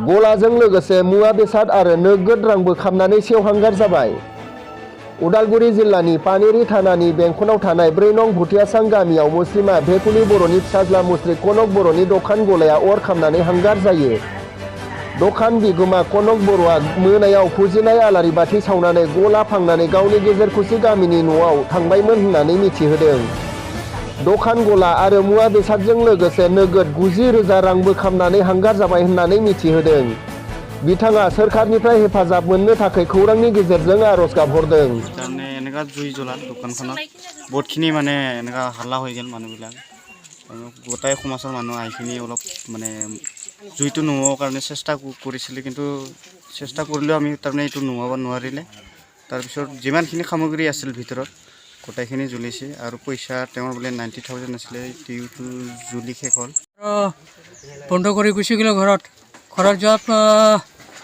गलाजों लोगोसे मुवा बेसाद आरो नोगोद रांबो खामनानै सेवहांगार जाबाय। उदालगुरि जिल्लानि पानेरि थानानि बेंखनाव थानाय 4 नं भुटियासां गामियाव मुस्लिमा भेकुलि बर'नि फिसाज्ला मुस्रि कनक बर'नि दखान गलाया अर खामनानै हांगार जायो। दखान बिगोमा कनक बर'आ मोनायाव फुजिनाय आलारि बाथि सावनानै गला फांनानै गावनि गेजेरखुसि गामिनि न'आव थांबायमोन होननानै मिथिहोदों। दखान गला आरो मुवा बेसादजों लोगोसे नोगोद 90,000 रांबो खामनानै हांगार जाबाय होननानै मिथिहोदों। बिथाङा सोरखारनिफ्राय हेफाजाब मोननो थाखाय खौरांनि गेजेरजों आरज गाबहरदों। এনেকা জুই জ্বলা দোকানখনত বহুতখিনি মানে এনেকা হাল্লা হৈ গ'ল মানুহবিলাক গোটাই সমাজৰ মানুহ আইখিনি অলপ মানে জুইটো নোহোৱাৰ কাৰণে চেষ্টা কৰিছিলে কিন্তু চেষ্টা কৰিলেও আমি তাৰমানে এইটো নোহোৱাব নোৱাৰিলে। তাৰপিছত যিমানখিনি সামগ্ৰী আছিল ভিতৰত গোটাইখিনি জ্বলিছে আৰু পইচা তেওঁৰ বোলে 90,000 আছিলে এইটো জ্বলি শেষ হ'ল। বন্ধ কৰি গুচি গ'লোঁ ঘৰত যোৱা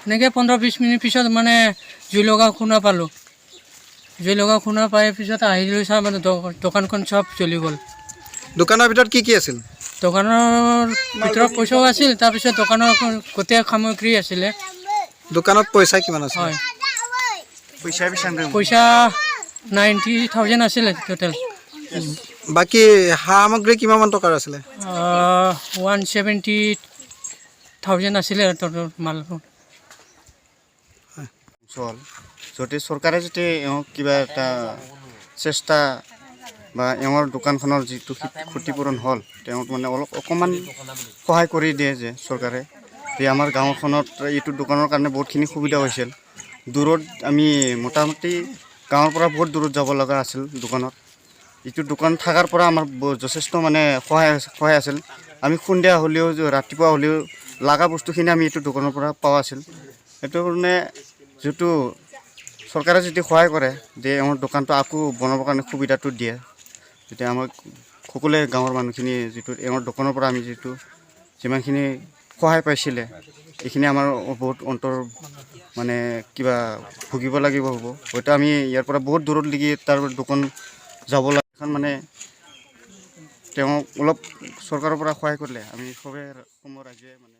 এনেকৈ 15-20 মিনিট পিছত মানে জুই লগা শুনা পালোঁ। জুই লগা শুনা পাই পিছত আহিলোঁ চাই মানে দোকানখন চব জ্বলি গ'ল। দোকানৰ ভিতৰত কি কি আছিল? দোকানৰ ভিতৰত পইচাও আছিল, তাৰপিছত দোকানৰ গোটেই সামগ্ৰী আছিলে। দোকানত পইচা কিমান আছিল? হয়, পইচা 90,000 আছিলে টোটেল। বাকী সামগ্ৰী কিমান টকাৰ আছিলে? 170,000 আছিলে টোটেল মাল। যদি চৰকাৰে যদি এওঁক কিবা এটা চেষ্টা বা এওঁৰ দোকানখনৰ যিটো ক্ষতিপূৰণ হ'ল তেওঁক মানে অকণমান সহায় কৰি দিয়ে যে চৰকাৰে যে আমাৰ গাঁওখনত এইটো দোকানৰ কাৰণে বহুতখিনি সুবিধা হৈছিল। দূৰত আমি মোটামুটি গাঁৱৰ পৰা বহুত দূৰত যাব লগা আছিল দোকানত। এইটো দোকান থকাৰ পৰা আমাৰ যথেষ্ট মানে সহায় আছিল। আমি সন্ধিয়া হ'লেও ৰাতিপুৱা হ'লেও লগা বস্তুখিনি আমি এইটো দোকানৰ পৰা পোৱা আছিল। সেইটো কাৰণে যিটো চৰকাৰে যদি সহায় কৰে যে আমাৰ দোকানটো আকৌ বনাবৰ কাৰণে সুবিধাটো দিয়ে তেতিয়া আমাক সকলোৱে গাঁৱৰ মানুহখিনি যিটো এওঁৰ দোকানৰ পৰা আমি যিটো যিমানখিনি সহায় পাইছিলে এইখিনি আমাৰ বহুত অন্তৰ মানে কিবা ভুগিব লাগিব হ'ব। হয়তো আমি ইয়াৰ পৰা বহুত দূৰত লাগি তাৰ দোকান যাব লাগে মানে তেওঁক অলপ চৰকাৰৰ পৰা সহায় কৰিলে আমি সবে ৰাইজে মানে